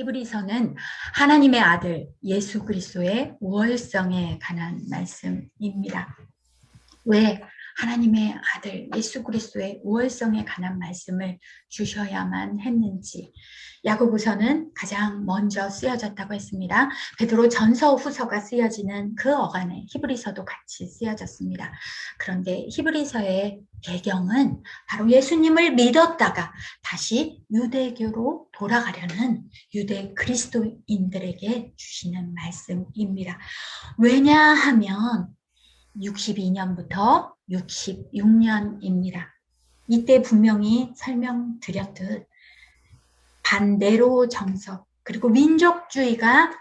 히브리서는 하나님의 아들 예수 그리스도의 우월성에 관한 말씀입니다. 왜 하나님의 아들 예수 그리스도의 우월성에 관한 말씀을 주셔야만 했는지, 야고보서는 가장 먼저 쓰여졌다고 했습니다. 베드로 전서 후서가 쓰여지는 그 어간에 히브리서도 같이 쓰여졌습니다. 그런데 히브리서의 배경은 바로 예수님을 믿었다가 다시 유대교로 돌아가려는 유대 그리스도인들에게 주시는 말씀입니다. 왜냐하면 62년부터 66년입니다. 이때 분명히 설명드렸듯 반네로 정석 그리고 민족주의가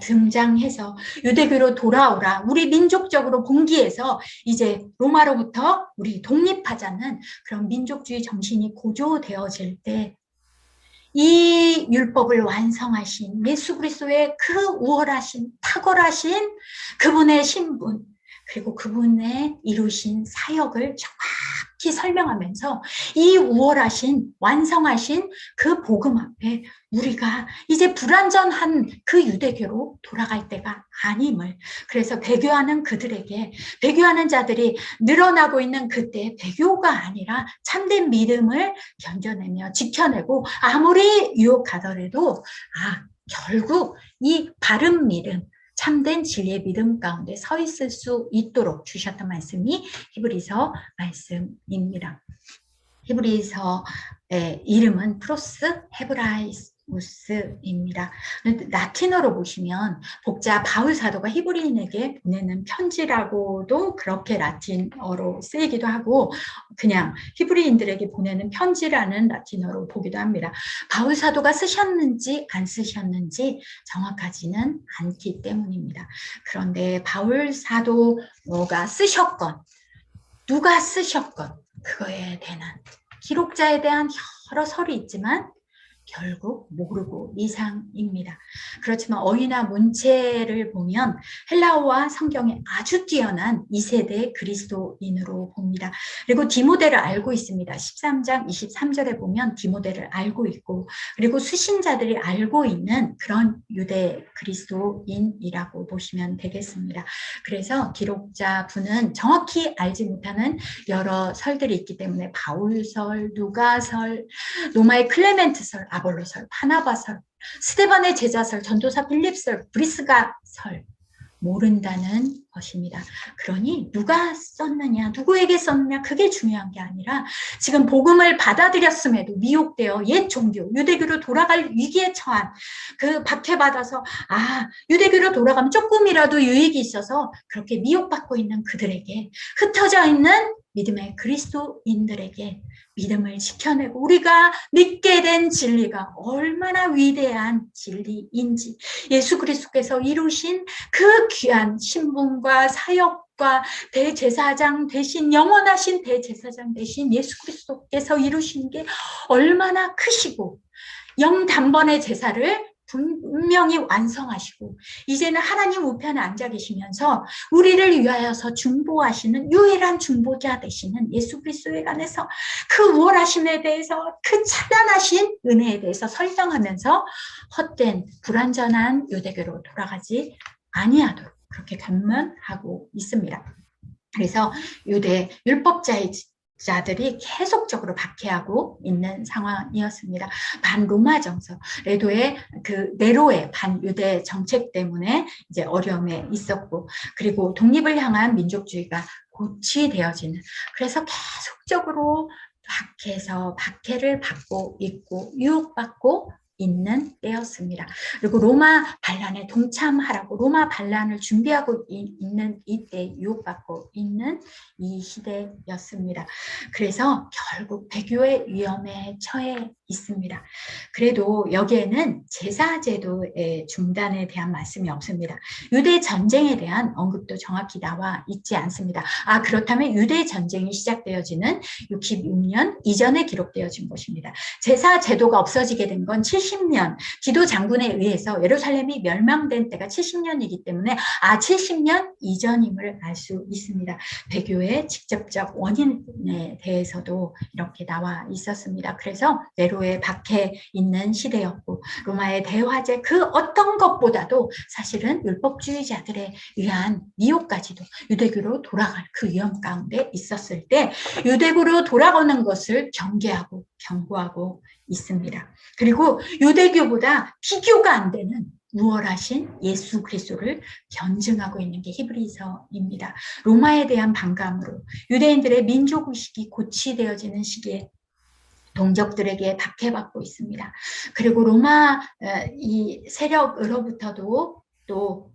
등장해서 유대교로 돌아오라, 우리 민족적으로 봉기해서 이제 로마로부터 우리 독립하자는 그런 민족주의 정신이 고조되어질 때 이 율법을 완성하신 예수 그리스도의 그 우월하신 탁월하신 그분의 신분, 그리고 그분의 이루신 사역을 정확히 설명하면서 이 우월하신 완성하신 그 복음 앞에 우리가 이제 불완전한 그 유대교로 돌아갈 때가 아님을, 그래서 배교하는 그들에게, 배교하는 자들이 늘어나고 있는 그때 배교가 아니라 참된 믿음을 견뎌내며 지켜내고 아무리 유혹하더라도 결국 이 바른 믿음, 참된 진리의 믿음 가운데 서 있을 수 있도록 주셨던 말씀이 히브리서 말씀입니다. 히브리서의 이름은 프로스 헤브라이우스입니다. 라틴어로 보시면 복자 바울 사도가 히브리인에게 보내는 편지라고도 그렇게 라틴어로 쓰이기도 하고, 그냥 히브리인들에게 보내는 편지라는 라틴어로 보기도 합니다. 바울 사도가 쓰셨는지 안 쓰셨는지 정확하지는 않기 때문입니다. 그런데 바울 사도가 쓰셨건 누가 쓰셨건 그거에 대한 기록자에 대한 여러 설이 있지만 결국 모르고 이상입니다. 그렇지만 어휘나 문체를 보면 헬라어와 성경에 아주 뛰어난 2세대 그리스도인으로 봅니다. 그리고 디모데를 알고 있습니다. 13장 23절에 보면 디모데를 알고 있고, 그리고 수신자들이 알고 있는 그런 유대 그리스도인이라고 보시면 되겠습니다. 그래서 기록자분은 정확히 알지 못하는 여러 설들이 있기 때문에 바울설, 누가설, 로마의 클레멘트설, 아볼로설, 바나바설, 스데반의 제자설, 전도사 빌립설, 브리스가설 모른다는 것입니다. 그러니 누가 썼느냐, 누구에게 썼느냐, 그게 중요한 게 아니라 지금 복음을 받아들였음에도 미혹되어 옛 종교, 유대교로 돌아갈 위기에 처한 그 박해받아서 유대교로 돌아가면 조금이라도 유익이 있어서 그렇게 미혹받고 있는 그들에게, 흩어져 있는 믿음의 그리스도인들에게 믿음을 지켜내고 우리가 믿게 된 진리가 얼마나 위대한 진리인지, 예수 그리스도께서 이루신 그 귀한 신분과 사역과 대제사장 되신, 영원하신 대제사장 되신 예수 그리스도께서 이루신 게 얼마나 크시고, 영단번의 제사를 분명히 완성하시고 이제는 하나님 우편에 앉아 계시면서 우리를 위하여서 중보하시는 유일한 중보자 되시는 예수 그리스도에 관해서 그 우월하심에 대해서, 그 찬란하신 은혜에 대해서 설명하면서 헛된 불완전한 유대교로 돌아가지 아니하도록 그렇게 권면하고 있습니다. 그래서 유대 율법자의 자들이 계속적으로 박해하고 있는 상황이었습니다. 반로마 정서, 레도의 그 네로의 반유대 정책 때문에 이제 어려움에 있었고, 그리고 독립을 향한 민족주의가 고취되어지는, 그래서 계속적으로 박해를 받고 있고 유혹받고 있는 때였습니다. 그리고 로마 반란에 동참하라고 로마 반란을 준비하고 있는 이때 유혹받고 있는 이 시대였습니다. 그래서 결국 배교의 위험에 처해 있습니다. 그래도 여기에는 제사제도의 중단에 대한 말씀이 없습니다. 유대 전쟁에 대한 언급도 정확히 나와 있지 않습니다. 그렇다면 유대 전쟁이 시작되어지는 66년 이전에 기록되어진 것입니다. 제사제도가 없어지게 된 건 70년 디도 장군에 의해서 예루살렘이 멸망된 때가 70년이기 때문에 70년 이전임을 알 수 있습니다. 배교의 직접적 원인에 대해서도 이렇게 나와 있었습니다. 그래서 네로의 박해 있는 시대였고 로마의 대화제 그 어떤 것보다도 사실은 율법주의자들에 의한 미혹까지도 유대교로 돌아갈 그 위험 가운데 있었을 때 유대교로 돌아가는 것을 경계하고 경고하고 있습니다. 그리고 유대교보다 비교가 안 되는 우월하신 예수 그리스도를 견증하고 있는 게 히브리서입니다. 로마에 대한 반감으로 유대인들의 민족의식이 고취되어지는 시기에 동족들에게 박해받고 있습니다. 그리고 로마 이 세력으로부터도 또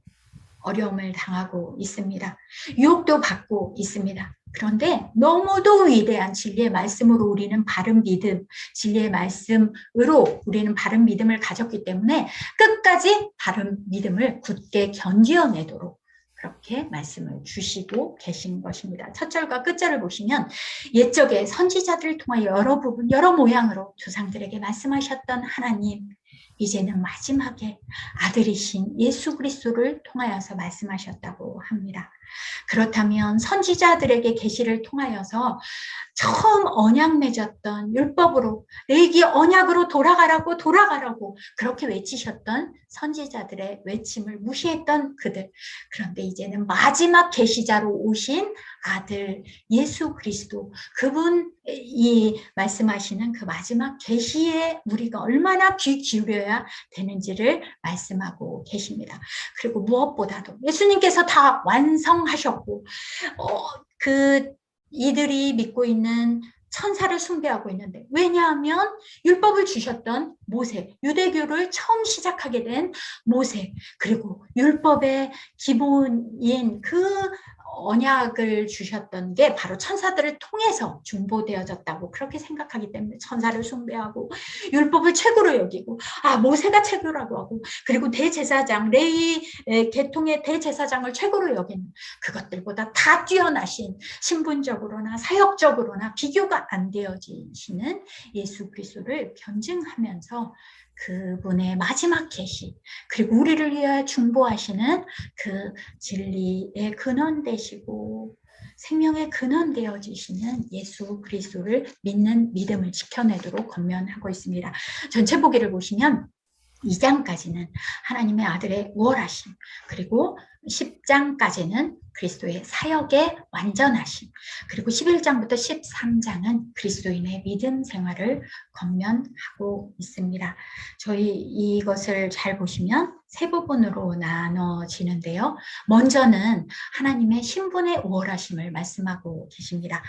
어려움을 당하고 있습니다. 유혹도 받고 있습니다. 그런데 너무도 위대한 진리의 말씀으로 우리는 바른 믿음, 진리의 말씀으로 우리는 바른 믿음을 가졌기 때문에 끝까지 바른 믿음을 굳게 견디어내도록 그렇게 말씀을 주시고 계신 것입니다. 첫 절과 끝절을 보시면 옛적에 선지자들을 통하여 여러 부분, 여러 모양으로 조상들에게 말씀하셨던 하나님, 이제는 마지막에 아들이신 예수 그리스도를 통하여서 말씀하셨다고 합니다. 그렇다면 선지자들에게 계시를 통하여서 처음 언약 맺었던 율법으로 레위기 언약으로 돌아가라고 그렇게 외치셨던 선지자들의 외침을 무시했던 그들, 그런데 이제는 마지막 계시자로 오신 아들 예수 그리스도, 그분이 말씀하시는 그 마지막 계시에 우리가 얼마나 귀 기울여야 되는지를 말씀하고 계십니다. 그리고 무엇보다도 예수님께서 다 완성하셨고 이들이 믿고 있는 천사를 숭배하고 있는데, 왜냐하면 율법을 주셨던 모세, 유대교를 처음 시작하게 된 모세, 그리고 율법의 기본인 그 언약을 주셨던 게 바로 천사들을 통해서 중보되어졌다고 그렇게 생각하기 때문에 천사를 숭배하고 율법을 최고로 여기고 모세가 최고라고 하고, 그리고 대제사장, 레위 계통의 대제사장을 최고로 여기는, 그것들보다 다 뛰어나신 신분적으로나 사역적으로나 비교가 안 되어지시는 예수 그리스도를 견증하면서 그분의 마지막 계시, 그리고 우리를 위해 중보하시는 그 진리의 근원 되시고 생명의 근원 되어지시는 예수 그리스도를 믿는 믿음을 지켜내도록 권면하고 있습니다. 전체 보기를 보시면 2장까지는 하나님의 아들의 우월하심, 그리고 10장까지는 그리스도의 사역의 완전하심, 그리고 11장부터 13장은 그리스도인의 믿음 생활을 권면하고 있습니다. 저희 이것을 잘 보시면 세 부분으로 나눠지는데요. 먼저는 하나님의 신분의 우월하심을 말씀하고 계십니다.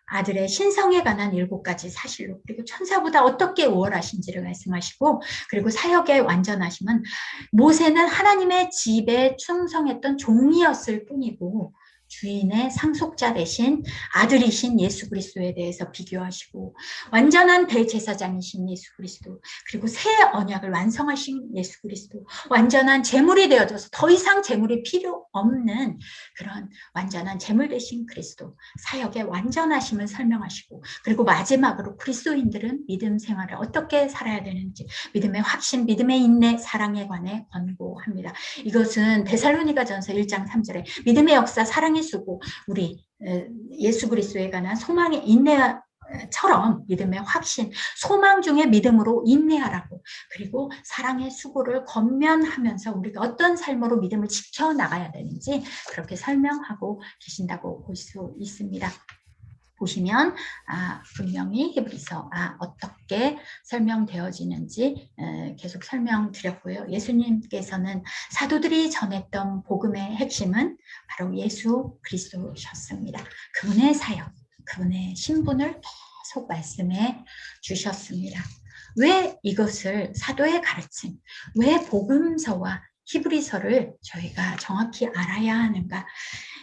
아들의 신성에 관한 7가지 사실로, 그리고 천사보다 어떻게 우월하신지를 말씀하시고, 그리고 사역의 완전하심은 모세는 하나님의 집에 충성했던 종이었을 뿐이고 주인의 상속자 되신 아들이신 예수 그리스도에 대해서 비교하시고, 완전한 대제사장이신 예수 그리스도, 그리고 새 언약을 완성하신 예수 그리스도, 완전한 제물이 되어져서 더 이상 제물이 필요 없는 그런 완전한 제물 되신 그리스도, 사역의 완전하심을 설명하시고, 그리고 마지막으로 그리스도인들은 믿음 생활을 어떻게 살아야 되는지, 믿음의 확신, 믿음의 인내, 사랑에 관해 권고합니다. 이것은 데살로니가전서 1장 3절에 믿음의 역사, 사랑의 수고, 우리 예수 그리스도에 관한 소망의 인내처럼 믿음의 확신, 소망 중에 믿음으로 인내하라고, 그리고 사랑의 수고를 권면하면서 우리가 어떤 삶으로 믿음을 지켜나가야 되는지 그렇게 설명하고 계신다고 볼 수 있습니다. 보시면 분명히 히브리서 어떻게 설명되어지는지 계속 설명드렸고요. 예수님께서는 사도들이 전했던 복음의 핵심은 바로 예수 그리스도셨습니다. 그분의 사역, 그분의 신분을 계속 말씀해 주셨습니다. 왜 이것을 사도의 가르침, 왜 복음서와 히브리서를 저희가 정확히 알아야 하는가?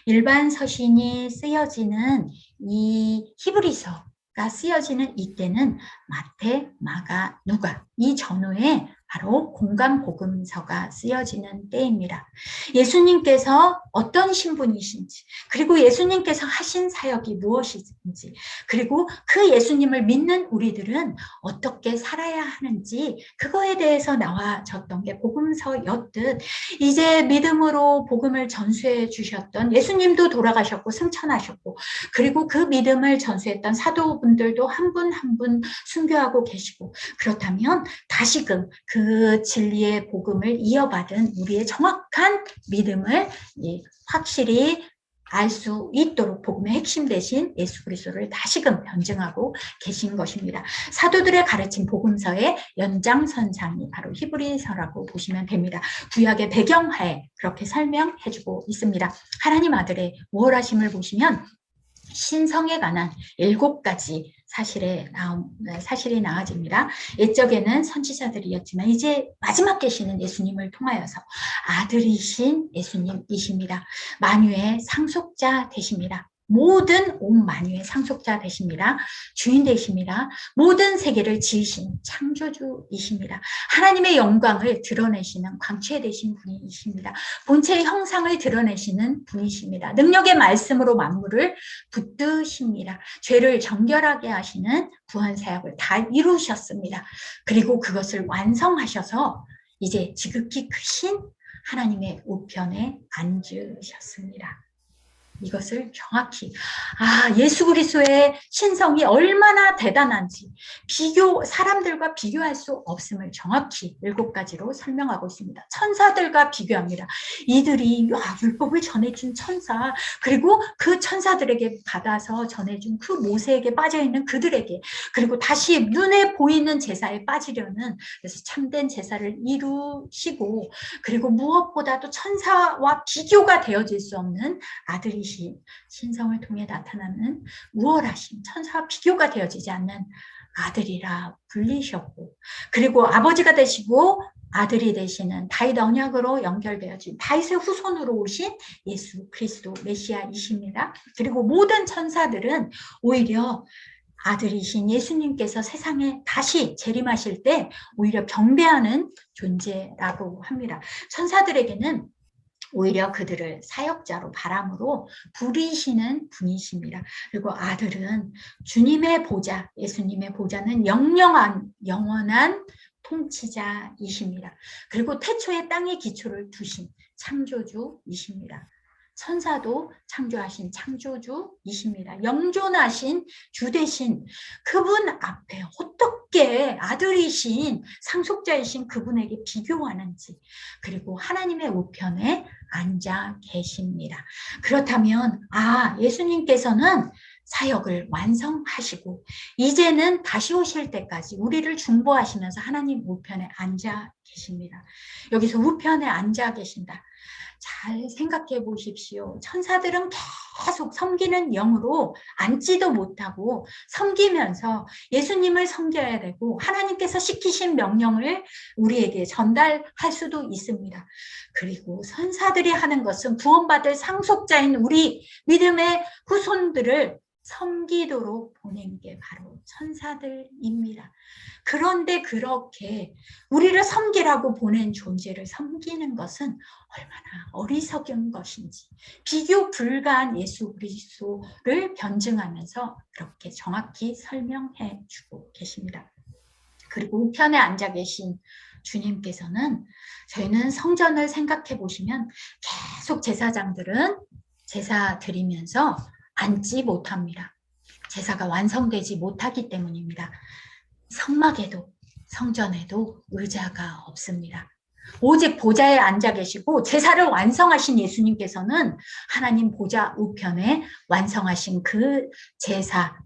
일반 서신이 쓰여지는 이 히브리서가 쓰여지는 이때는 마태, 마가, 누가 이 전후에 바로 공간복음서가 쓰여지는 때입니다. 예수님께서 어떤 신분이신지, 그리고 예수님께서 하신 사역이 무엇인지, 그리고 그 예수님을 믿는 우리들은 어떻게 살아야 하는지, 그거에 대해서 나와졌던 게 복음서였듯, 이제 믿음으로 복음을 전수해 주셨던 예수님도 돌아가셨고 승천하셨고, 그리고 그 믿음을 전수했던 사도분들도 한 분 한 분 순교하고 계시고, 그렇다면 다시금 그 진리의 복음을 이어받은 우리의 정확한 믿음을 확실히 알 수 있도록 복음의 핵심 대신 예수 그리스도를 다시금 변증하고 계신 것입니다. 사도들의 가르친 복음서의 연장선상이 바로 히브리서라고 보시면 됩니다. 구약의 배경하에 그렇게 설명해주고 있습니다. 하나님 아들의 우월하심을 보시면 신성에 관한 7가지 사실이 나와집니다. 옛적에는 선지자들이었지만 이제 마지막 계시는 예수님을 통하여서 아들이신 예수님이십니다. 만유의 상속자 되십니다. 모든 온 만유의 상속자 되십니다. 주인 되십니다. 모든 세계를 지으신 창조주이십니다. 하나님의 영광을 드러내시는 광채 되신 분이십니다. 본체의 형상을 드러내시는 분이십니다. 능력의 말씀으로 만물을 붙드십니다. 죄를 정결하게 하시는 구원 사역을 다 이루셨습니다. 그리고 그것을 완성하셔서 이제 지극히 크신 하나님의 우편에 앉으셨습니다. 이것을 정확히 예수 그리스도의 신성이 얼마나 대단한지 사람들과 비교할 수 없음을 정확히 7가지로 설명하고 있습니다. 천사들과 비교합니다. 이들이 율법을 전해준 천사, 그리고 그 천사들에게 받아서 전해준 그 모세에게 빠져있는 그들에게, 그리고 다시 눈에 보이는 제사에 빠지려는, 그래서 참된 제사를 이루시고, 그리고 무엇보다도 천사와 비교가 되어질 수 없는 아들이 신성을 통해 나타나는 우월하신 천사와 비교가 되어지지 않는 아들이라 불리셨고, 그리고 아버지가 되시고 아들이 되시는 다윗 언약으로 연결되어진 다윗의 후손으로 오신 예수 그리스도 메시아이십니다. 그리고 모든 천사들은 오히려 아들이신 예수님께서 세상에 다시 재림하실 때 오히려 경배하는 존재라고 합니다. 천사들에게는 오히려 그들을 사역자로 바람으로 부리시는 분이십니다. 그리고 아들은 주님의 보좌, 예수님의 보좌는 영원한 통치자이십니다. 그리고 태초에 땅의 기초를 두신 창조주이십니다. 천사도 창조하신 창조주이십니다. 영존하신 주 대신 그분 앞에 어떻게 아들이신 상속자이신 그분에게 비교하는지, 그리고 하나님의 우편에 앉아 계십니다. 그렇다면 예수님께서는 사역을 완성하시고 이제는 다시 오실 때까지 우리를 중보하시면서 하나님 우편에 앉아 계십니다. 여기서 우편에 앉아 계신다. 잘 생각해 보십시오. 천사들은 계속 섬기는 영으로 앉지도 못하고 섬기면서 예수님을 섬겨야 되고 하나님께서 시키신 명령을 우리에게 전달할 수도 있습니다. 그리고 천사들이 하는 것은 구원받을 상속자인 우리 믿음의 후손들을 섬기도록 보낸 게 바로 천사들입니다. 그런데 그렇게 우리를 섬기라고 보낸 존재를 섬기는 것은 얼마나 어리석은 것인지 비교 불가한 예수 그리스도를 변증하면서 그렇게 정확히 설명해 주고 계십니다. 그리고 우편에 앉아 계신 주님께서는, 저희는 성전을 생각해 보시면 계속 제사장들은 제사 드리면서 앉지 못합니다. 제사가 완성되지 못하기 때문입니다. 성막에도 성전에도 의자가 없습니다. 오직 보좌에 앉아 계시고 제사를 완성하신 예수님께서는 하나님 보좌 우편에 완성하신 그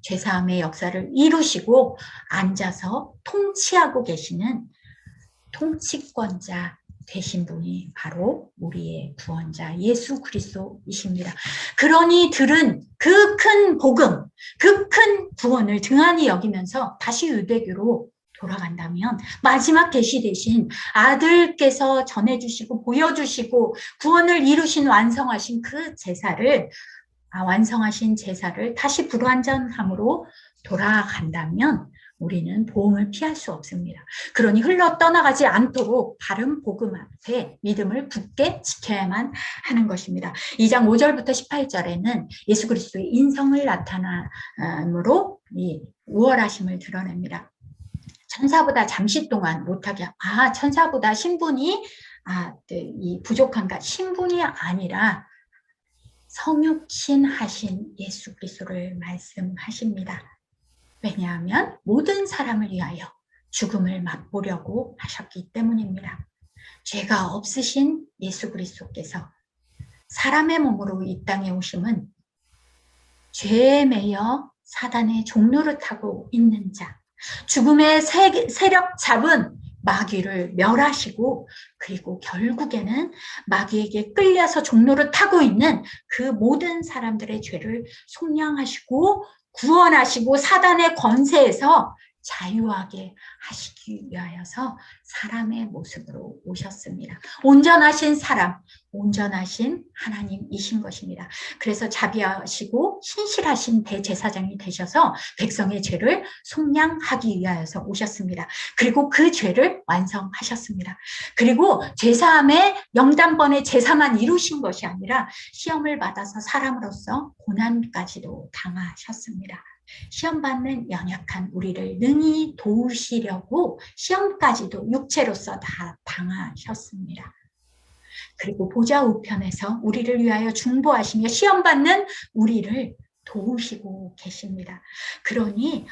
죄사함의 역사를 이루시고 앉아서 통치하고 계시는 통치권자 되신 분이 바로 우리의 구원자 예수 그리스도이십니다. 그러니 들은 그 큰 복음, 그 큰 구원을 등한히 여기면서 다시 유대교로 돌아간다면 마지막 계시 되신 아들께서 전해주시고 보여주시고 구원을 이루신 완성하신 그 완성하신 제사를 다시 불완전함으로 돌아간다면 우리는 보응을 피할 수 없습니다. 그러니 흘러 떠나가지 않도록 바른 복음 앞에 믿음을 굳게 지켜야만 하는 것입니다. 2장 5절부터 18절에는 예수 그리스도의 인성을 나타남으로 이 우월하심을 드러냅니다. 천사보다 잠시 동안 못하게, 천사보다 신분이 이 부족한가? 신분이 아니라 성육신 하신 예수 그리스도를 말씀하십니다. 왜냐하면 모든 사람을 위하여 죽음을 맛보려고 하셨기 때문입니다. 죄가 없으신 예수 그리스도께서 사람의 몸으로 이 땅에 오심은 죄에 매여 사단의 종노릇 하고 있는 자, 죽음의 세력 잡은 마귀를 멸하시고, 그리고 결국에는 마귀에게 끌려서 종노릇 하고 있는 그 모든 사람들의 죄를 속량하시고 구원하시고 사단의 권세에서 자유하게 하시기 위하여서 사람의 모습으로 오셨습니다. 온전하신 사람, 온전하신 하나님이신 것입니다. 그래서 자비하시고 신실하신 대제사장이 되셔서 백성의 죄를 속량하기 위하여서 오셨습니다. 그리고 그 죄를 완성하셨습니다. 그리고 제사함의 영단번의 제사만 이루신 것이 아니라 시험을 받아서 사람으로서 고난까지도 당하셨습니다. 시험받는 연약한 우리를 능히 도우시려고 시험까지도 육체로서 다 당하셨습니다. 그리고 보좌 우편에서 우리를 위하여 중보하시며 시험받는 우리를 도우시고 계십니다. 그러니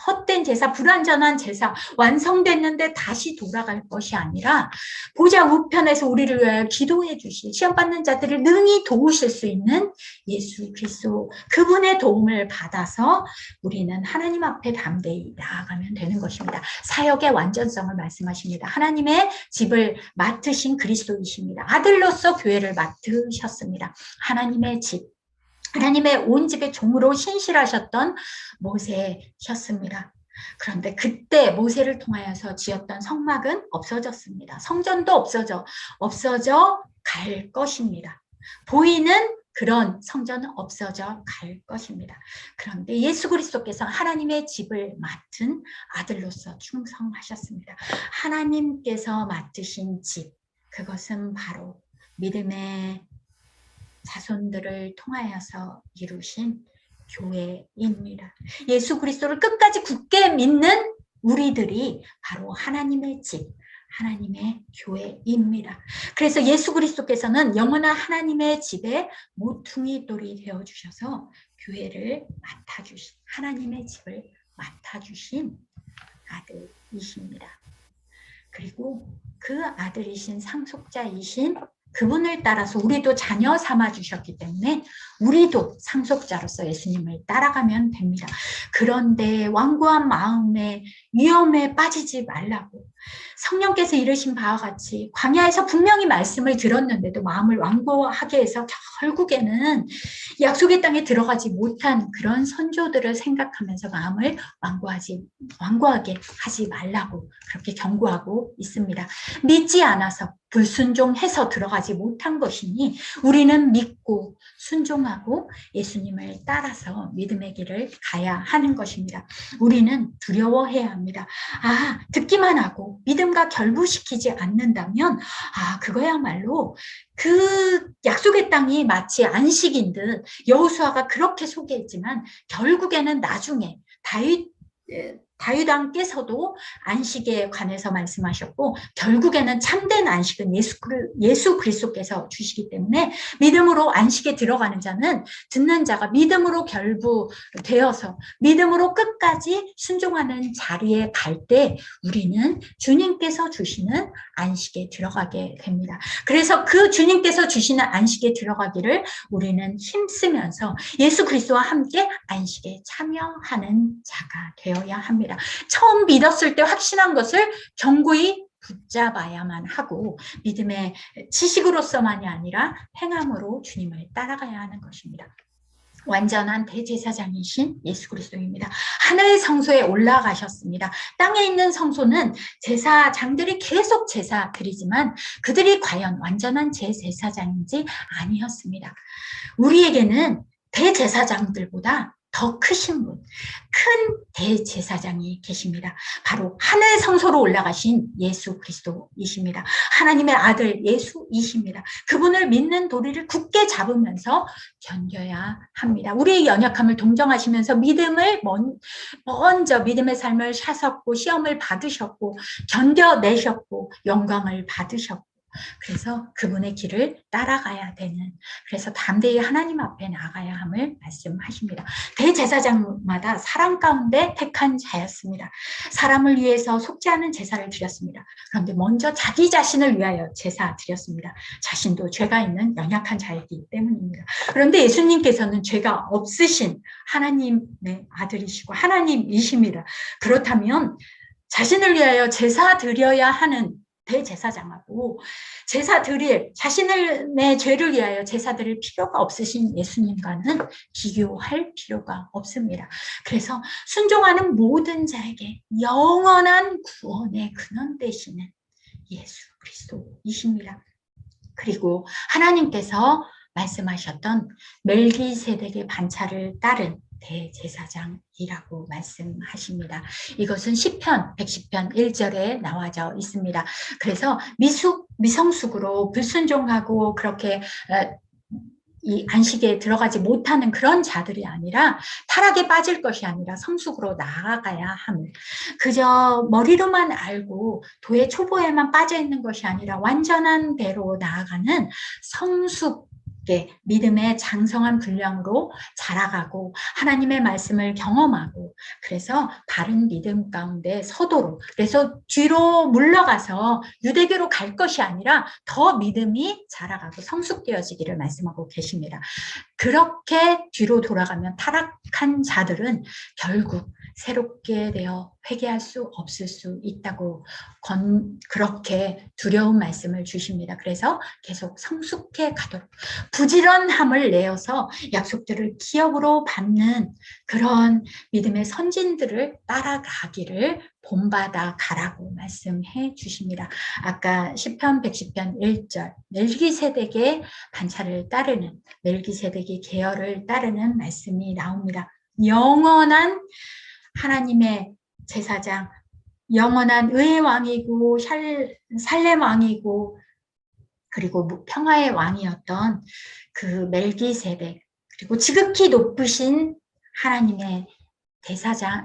헛된 제사, 불완전한 제사 완성됐는데 다시 돌아갈 것이 아니라 보좌 우편에서 우리를 위하여 기도해 주실, 시험받는 자들을 능히 도우실 수 있는 예수 그리스도, 그분의 도움을 받아서 우리는 하나님 앞에 담대히 나아가면 되는 것입니다. 사역의 완전성을 말씀하십니다. 하나님의 집을 맡으신 그리스도이십니다. 아들로서 교회를 맡으셨습니다. 하나님의 집, 하나님의 온 집의 종으로 신실하셨던 모세셨습니다. 그런데 그때 모세를 통하여서 지었던 성막은 없어졌습니다. 성전도 없어져 갈 것입니다. 보이는 그런 성전은 없어져 갈 것입니다. 그런데 예수 그리스도께서 하나님의 집을 맡은 아들로서 충성하셨습니다. 하나님께서 맡으신 집, 그것은 바로 믿음의 자손들을 통하여서 이루신 교회입니다. 예수 그리스도를 끝까지 굳게 믿는 우리들이 바로 하나님의 집, 하나님의 교회입니다. 그래서 예수 그리스도께서는 영원한 하나님의 집에 모퉁이 돌이 되어주셔서 교회를 맡아주신, 하나님의 집을 맡아주신 아들이십니다. 그리고 그 아들이신 상속자이신 그분을 따라서 우리도 자녀 삼아 주셨기 때문에 우리도 상속자로서 예수님을 따라가면 됩니다. 그런데 완고한 마음에 위험에 빠지지 말라고, 성령께서 이르신 바와 같이 광야에서 분명히 말씀을 들었는데도 마음을 완고하게 해서 결국에는 약속의 땅에 들어가지 못한 그런 선조들을 생각하면서 마음을 완고하게 하지 말라고 그렇게 경고하고 있습니다. 믿지 않아서 불순종해서 들어가지 못한 것이니 우리는 믿고 순종하고 예수님을 따라서 믿음의 길을 가야 하는 것입니다. 우리는 두려워해야 합니다. 듣기만 하고 믿음과 결부시키지 않는다면 그거야말로 그 약속의 땅이 마치 안식인 듯 여호수아가 그렇게 소개했지만 결국에는 나중에 다윗 왕께서도 안식에 관해서 말씀하셨고 결국에는 참된 안식은 예수 그리스도께서 주시기 때문에 믿음으로 안식에 들어가는 자는 듣는 자가 믿음으로 결부되어서 믿음으로 끝까지 순종하는 자리에 갈 때 우리는 주님께서 주시는 안식에 들어가게 됩니다. 그래서 그 주님께서 주시는 안식에 들어가기를 우리는 힘쓰면서 예수 그리스도와 함께 안식에 참여하는 자가 되어야 합니다. 처음 믿었을 때 확신한 것을 견고히 붙잡아야만 하고 믿음의 지식으로서만이 아니라 행함으로 주님을 따라가야 하는 것입니다. 완전한 대제사장이신 예수 그리스도입니다. 하늘의 성소에 올라가셨습니다. 땅에 있는 성소는 제사장들이 계속 제사 드리지만 그들이 과연 완전한 제사장인지 아니었습니다. 우리에게는 대제사장들보다 더 크신 분, 큰 대제사장이 계십니다. 바로 하늘 성소로 올라가신 예수 그리스도이십니다. 하나님의 아들 예수이십니다. 그분을 믿는 도리를 굳게 잡으면서 견뎌야 합니다. 우리의 연약함을 동정하시면서 믿음을 먼저 믿음의 삶을 사셨고 시험을 받으셨고 견뎌내셨고 영광을 받으셨고 그래서 그분의 길을 따라가야 되는 그래서 담대히 하나님 앞에 나가야 함을 말씀하십니다. 대제사장마다 사랑 가운데 택한 자였습니다. 사람을 위해서 속지 않은 제사를 드렸습니다. 그런데 먼저 자기 자신을 위하여 제사 드렸습니다. 자신도 죄가 있는 연약한 자이기 때문입니다. 그런데 예수님께서는 죄가 없으신 하나님의 아들이시고 하나님이십니다. 그렇다면 자신을 위하여 제사 드려야 하는 대제사장하고 제사 드릴 자신의 죄를 위하여 제사 드릴 필요가 없으신 예수님과는 비교할 필요가 없습니다. 그래서 순종하는 모든 자에게 영원한 구원의 근원 되시는 예수 그리스도이십니다. 그리고 하나님께서 말씀하셨던 멜기세덱의 반차를 따른 대제사장이라고 말씀하십니다. 이것은 시편 110편 1절에 나와져 있습니다. 그래서 미성숙으로 불순종하고 그렇게 이 안식에 들어가지 못하는 그런 자들이 아니라 타락에 빠질 것이 아니라 성숙으로 나아가야 함을 그저 머리로만 알고 도의 초보에만 빠져 있는 것이 아니라 완전한 대로 나아가는 성숙 믿음의 장성한 분량으로 자라가고 하나님의 말씀을 경험하고 그래서 바른 믿음 가운데 서도록 그래서 뒤로 물러가서 유대교로 갈 것이 아니라 더 믿음이 자라가고 성숙되어지기를 말씀하고 계십니다. 그렇게 뒤로 돌아가면 타락한 자들은 결국 새롭게 되어 회개할 수 없을 수 있다고 그렇게 두려운 말씀을 주십니다. 그래서 계속 성숙해 가도록 부지런함을 내어서 약속들을 기업으로 받는 그런 믿음의 선진들을 따라가기를 본받아 가라고 말씀해 주십니다. 아까 시편 110편 1절 멜기세덱의 반차를 따르는 멜기세덱의 계열을 따르는 말씀이 나옵니다. 영원한 하나님의 제사장, 영원한 의의 왕이고 살렘 왕이고 그리고 평화의 왕이었던 그 멜기세덱 그리고 지극히 높으신 하나님의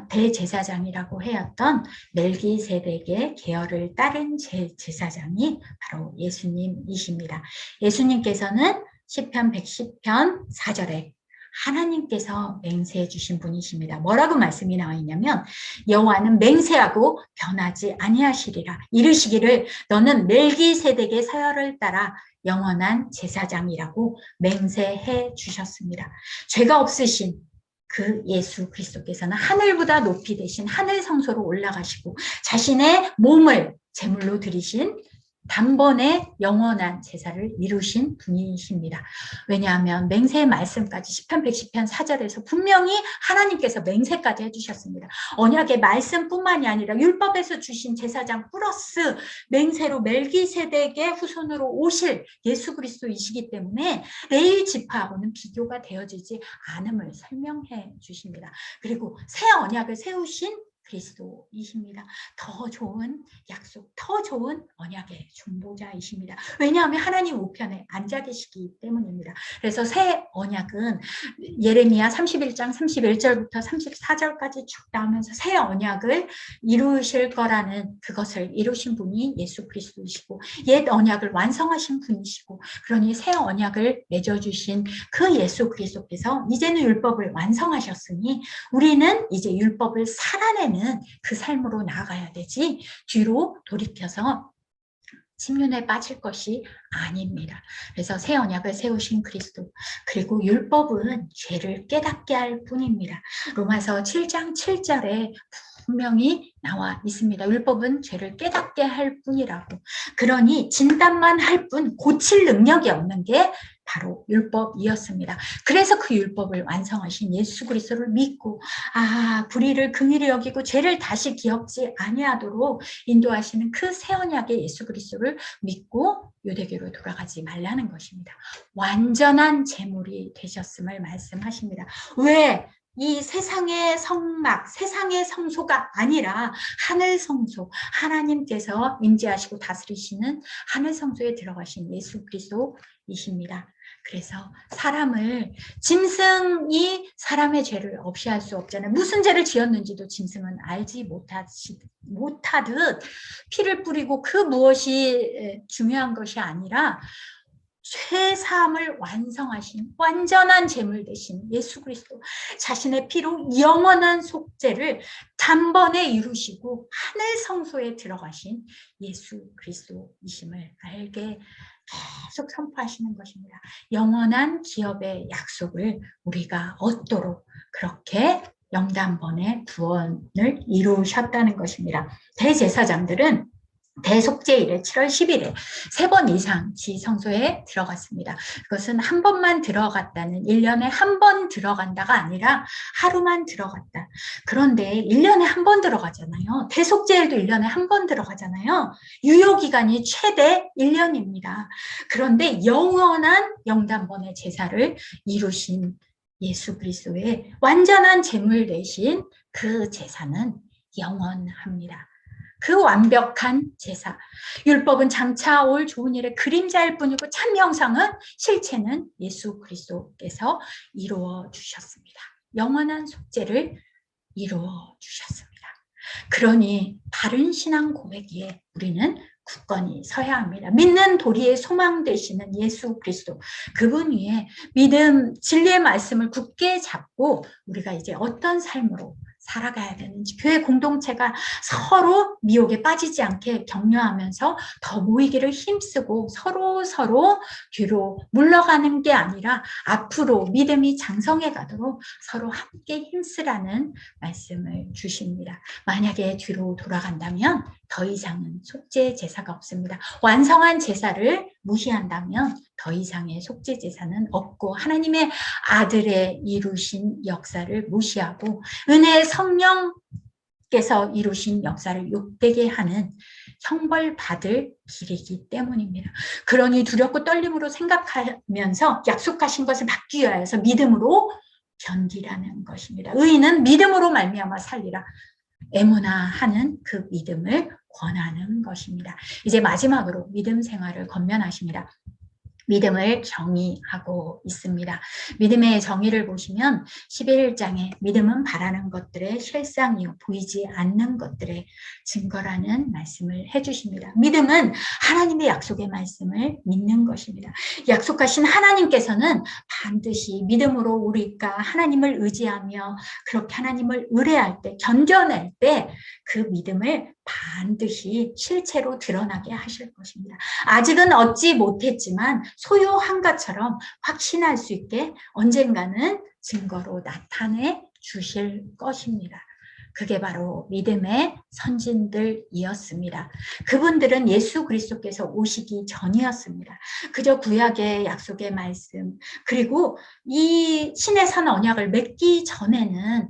대제사장이라고 하였던 멜기세덱의 계열을 따른 제사장이 바로 예수님이십니다. 예수님께서는 시편 110편 4절에 하나님께서 맹세해 주신 분이십니다. 뭐라고 말씀이 나와 있냐면 여호와는 맹세하고 변하지 아니하시리라 이르시기를 너는 멜기세덱의 서열을 따라 영원한 제사장이라고 맹세해 주셨습니다. 죄가 없으신 그 예수 그리스도께서는 하늘보다 높이 되신 하늘 성소로 올라가시고 자신의 몸을 제물로 드리신 단번에 영원한 제사를 이루신 분이십니다. 왜냐하면 맹세의 말씀까지 시편 110편 4절에서 분명히 하나님께서 맹세까지 해주셨습니다. 언약의 말씀뿐만이 아니라 율법에서 주신 제사장 플러스 맹세로 멜기세덱의 후손으로 오실 예수 그리스도이시기 때문에 레위 지파하고는 비교가 되어지지 않음을 설명해 주십니다. 그리고 새 언약을 세우신 그리스도이십니다. 더 좋은 약속, 더 좋은 언약의 중보자이십니다. 왜냐하면 하나님 우편에 앉아 계시기 때문입니다. 그래서 새 언약은 예레미야 31장 31절부터 34절까지 쭉 나오면서 새 언약을 이루실 거라는 그것을 이루신 분이 예수 그리스도이시고 옛 언약을 완성하신 분이시고 그러니 새 언약을 맺어주신 그 예수 그리스도께서 이제는 율법을 완성하셨으니 우리는 이제 율법을 살아내는 그 삶으로 나아가야 되지 뒤로 돌이켜서 침륜에 빠질 것이 아닙니다. 그래서 새 언약을 세우신 그리스도 그리고 율법은 죄를 깨닫게 할 뿐입니다. 로마서 7장 7절에 분명히 나와 있습니다. 율법은 죄를 깨닫게 할 뿐이라고. 그러니 진단만 할 뿐 고칠 능력이 없는 게 바로 율법이었습니다. 그래서 그 율법을 완성하신 예수 그리스도를 믿고 불의를 긍휼히 여기고 죄를 다시 기억지 아니하도록 인도하시는 그 새 언약의 예수 그리스도를 믿고 유대교로 돌아가지 말라는 것입니다. 완전한 제물이 되셨음을 말씀하십니다. 왜? 이 세상의 성막, 세상의 성소가 아니라 하늘 성소, 하나님께서 임재하시고 다스리시는 하늘 성소에 들어가신 예수 그리스도이십니다. 그래서 사람을, 짐승이 사람의 죄를 없이 할 수 없잖아요. 무슨 죄를 지었는지도 짐승은 알지 못하듯 피를 뿌리고 그 무엇이 중요한 것이 아니라 죄사함을 완성하신 완전한 제물 되신 예수 그리스도, 자신의 피로 영원한 속죄를 단번에 이루시고 하늘 성소에 들어가신 예수 그리스도이심을 알게 계속 선포하시는 것입니다. 영원한 기업의 약속을 우리가 얻도록 그렇게 영단번에 구원을 이루셨다는 것입니다. 대제사장들은 대속죄일에 7월 10일에 3번 이상 지성소에 들어갔습니다. 그것은 한 번만 들어갔다는, 1년에 한 번 들어간다가 아니라 하루만 들어갔다. 그런데 1년에 한 번 들어가잖아요. 대속죄일도 1년에 한 번 들어가잖아요. 유효기간이 최대 1년입니다. 그런데 영원한 영단번의 제사를 이루신 예수 그리스도의 완전한 제물 되신 그 제사는 영원합니다. 그 완벽한 제사. 율법은 장차 올 좋은 일의 그림자일 뿐이고 참 형상은, 실체는 예수 그리스도께서 이루어 주셨습니다. 영원한 속죄를 이루어 주셨습니다. 그러니 바른 신앙 고백에 우리는 굳건히 서야 합니다. 믿는 도리의 소망 되시는 예수 그리스도, 그분 위에 믿음, 진리의 말씀을 굳게 잡고 우리가 이제 어떤 삶으로 살아가야 되는지, 교회 공동체가 서로 미혹에 빠지지 않게 격려하면서 더 모이기를 힘쓰고 서로 뒤로 물러가는 게 아니라 앞으로 믿음이 장성해 가도록 서로 함께 힘쓰라는 말씀을 주십니다. 만약에 뒤로 돌아간다면 더 이상은 속죄 제사가 없습니다. 완성한 제사를 무시한다면 더 이상의 속죄 제사는 없고, 하나님의 아들의 이루신 역사를 무시하고 은혜의 성령께서 이루신 역사를 욕되게 하는 형벌받을 길이기 때문입니다. 그러니 두렵고 떨림으로 생각하면서 약속하신 것을 받기 위하여서 믿음으로 견디라는 것입니다. 의인은 믿음으로 말미암아 살리라. 에무나하는 그 믿음을 권하는 것입니다. 이제 마지막으로 믿음 생활을 권면하십니다. 믿음을 정의하고 있습니다. 믿음의 정의를 보시면 11장에 믿음은 바라는 것들의 실상이요 보이지 않는 것들의 증거라는 말씀을 해주십니다. 믿음은 하나님의 약속의 말씀을 믿는 것입니다. 약속하신 하나님께서는 반드시 믿음으로 우리가 하나님을 의지하며 그렇게 하나님을 의뢰할 때, 견뎌낼 때 그 믿음을 반드시 실체로 드러나게 하실 것입니다. 아직은 얻지 못했지만 소유한 것처럼 확신할 수 있게 언젠가는 증거로 나타내 주실 것입니다. 그게 바로 믿음의 선진들이었습니다. 그분들은 예수 그리스도께서 오시기 전이었습니다. 그저 구약의 약속의 말씀, 그리고 이 신의 산 언약을 맺기 전에는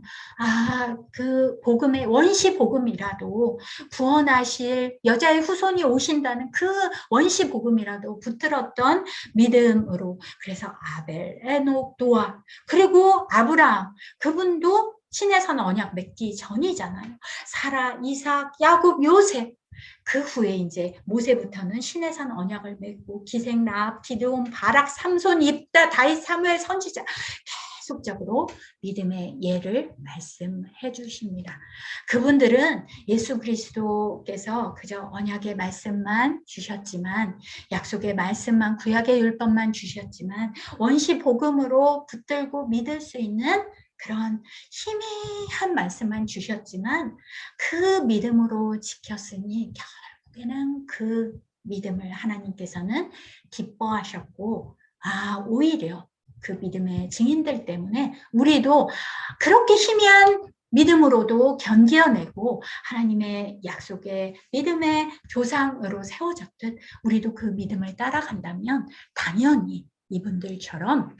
그 복음의 원시 복음이라도, 구원하실 여자의 후손이 오신다는 그 원시 복음이라도 붙들었던 믿음으로, 그래서 아벨, 에녹, 노아, 그리고 아브라함, 그분도 신의 산 언약 맺기 전이잖아요. 사라, 이삭, 야곱, 요셉. 그 후에 이제 모세부터는 신의 산 언약을 맺고 기생, 라합, 기드온, 바락, 삼손, 입다, 다윗, 사무엘 선지자, 계속적으로 믿음의 예를 말씀해 주십니다. 그분들은 예수 그리스도께서 그저 언약의 말씀만 주셨지만, 약속의 말씀만, 구약의 율법만 주셨지만 원시 복음으로 붙들고 믿을 수 있는 그런 희미한 말씀만 주셨지만 그 믿음으로 지켰으니 결국에는 그 믿음을 하나님께서는 기뻐하셨고, 오히려 그 믿음의 증인들 때문에 우리도 그렇게 희미한 믿음으로도 견뎌내고 하나님의 약속의 믿음의 조상으로 세워졌듯 우리도 그 믿음을 따라간다면 당연히 이분들처럼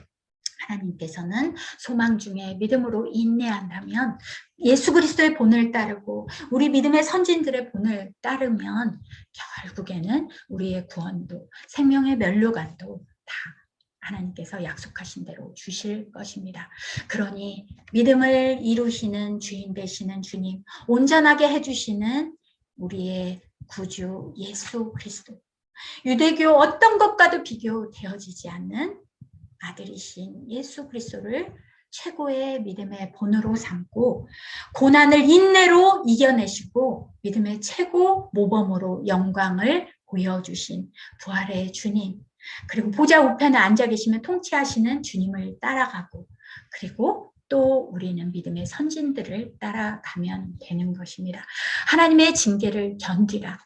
하나님께서는 소망 중에 믿음으로 인내한다면, 예수 그리스도의 본을 따르고 우리 믿음의 선진들의 본을 따르면 결국에는 우리의 구원도, 생명의 면류관도 다 하나님께서 약속하신 대로 주실 것입니다. 그러니 믿음을 이루시는 주인 되시는 주님, 온전하게 해주시는 우리의 구주 예수 그리스도, 유대교 어떤 것과도 비교되어지지 않는 아들이신 예수 그리스도를 최고의 믿음의 본으로 삼고 고난을 인내로 이겨내시고 믿음의 최고 모범으로 영광을 보여주신 부활의 주님, 그리고 보좌 우편에 앉아 계시면 통치하시는 주님을 따라가고, 그리고 또 우리는 믿음의 선진들을 따라가면 되는 것입니다. 하나님의 징계를 견디라.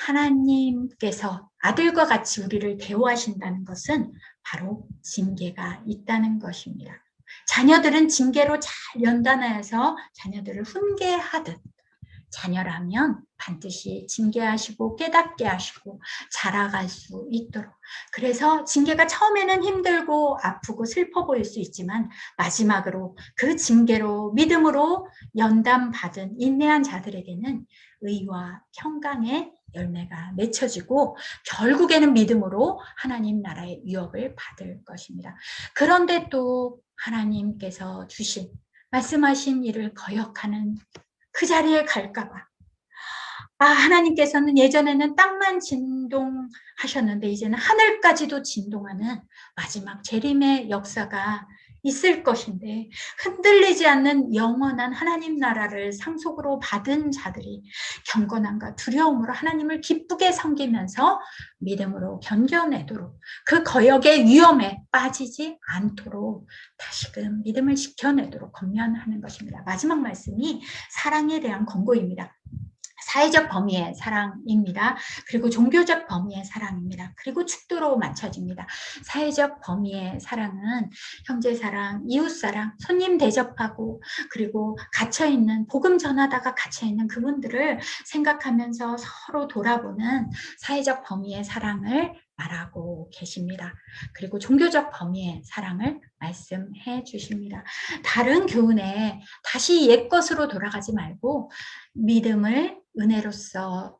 하나님께서 아들과 같이 우리를 대우하신다는 것은 바로 징계가 있다는 것입니다. 자녀들은 징계로 잘 연단하여서 자녀들을 훈계하듯, 자녀라면 반드시 징계하시고 깨닫게 하시고 자라갈 수 있도록. 그래서 징계가 처음에는 힘들고 아프고 슬퍼 보일 수 있지만 마지막으로 그 징계로 믿음으로 연단받은 인내한 자들에게는 의와 평강의 열매가 맺혀지고 결국에는 믿음으로 하나님 나라의 유업을 받을 것입니다. 그런데 또 하나님께서 주신 말씀하신 일을 거역하는 그 자리에 갈까봐. 하나님께서는 예전에는 땅만 진동하셨는데 이제는 하늘까지도 진동하는 마지막 재림의 역사가 있을 것인데, 흔들리지 않는 영원한 하나님 나라를 상속으로 받은 자들이 경건함과 두려움으로 하나님을 기쁘게 섬기면서 믿음으로 견뎌내도록, 그 거역의 위험에 빠지지 않도록 다시금 믿음을 지켜내도록 권면하는 것입니다. 마지막 말씀이 사랑에 대한 권고입니다. 사회적 범위의 사랑입니다. 그리고 종교적 범위의 사랑입니다. 그리고 축도로 맞춰집니다. 사회적 범위의 사랑은 형제사랑, 이웃사랑, 손님 대접하고, 그리고 갇혀있는, 복음 전하다가 갇혀있는 그분들을 생각하면서 서로 돌아보는 사회적 범위의 사랑을 말하고 계십니다. 그리고 종교적 범위의 사랑을 말씀해 주십니다. 다른 교훈에 다시 옛것으로 돌아가지 말고 믿음을 은혜로서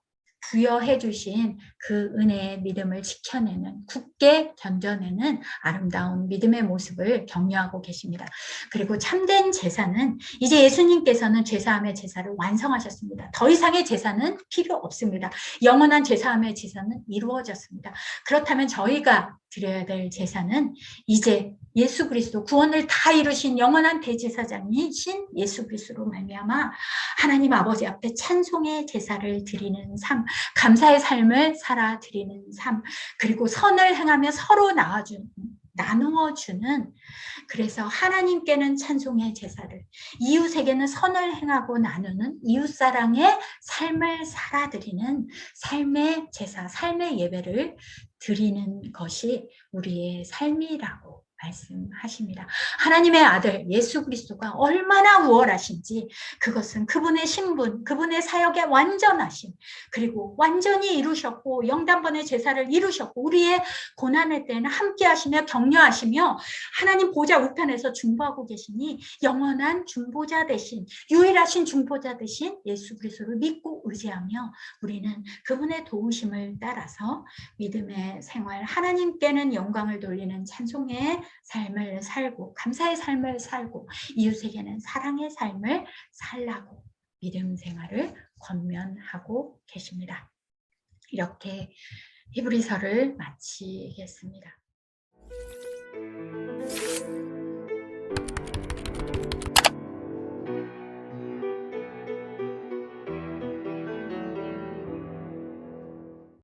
부여해 주신 그 은혜의 믿음을 지켜내는, 굳게 견뎌내는 아름다운 믿음의 모습을 격려하고 계십니다. 그리고 참된 제사는 이제 예수님께서는 제사함의 제사를 완성하셨습니다. 더 이상의 제사는 필요 없습니다. 영원한 제사함의 제사는 이루어졌습니다. 그렇다면 저희가 드려야 될 제사는 이제 예수 그리스도, 구원을 다 이루신 영원한 대제사장이신 예수 그리스도로 말미암아 하나님 아버지 앞에 찬송의 제사를 드리는 삶, 감사의 삶을 살아 드리는 삶, 그리고 선을 행하며 서로 나누어 주는, 그래서 하나님께는 찬송의 제사를, 이웃에게는 선을 행하고 나누는 이웃사랑의 삶을 살아드리는 삶의 제사, 삶의 예배를 드리는 것이 우리의 삶이라고 말씀하십니다. 하나님의 아들 예수 그리스도가 얼마나 우월하신지, 그것은 그분의 신분, 그분의 사역의 완전하심, 그리고 완전히 이루셨고 영단번의 제사를 이루셨고 우리의 고난의 때에는 함께 하시며 격려하시며 하나님 보좌 우편에서 중보하고 계시니 영원한 중보자 되신, 유일하신 중보자 되신 예수 그리스도를 믿고 의지하며 우리는 그분의 도우심을 따라서 믿음의 생활, 하나님께는 영광을 돌리는 찬송의 삶을 살고, 감사의 삶을 살고, 이웃에게는 사랑의 삶을 살라고 믿음 생활을 권면하고 계십니다. 이렇게 히브리서를 마치겠습니다.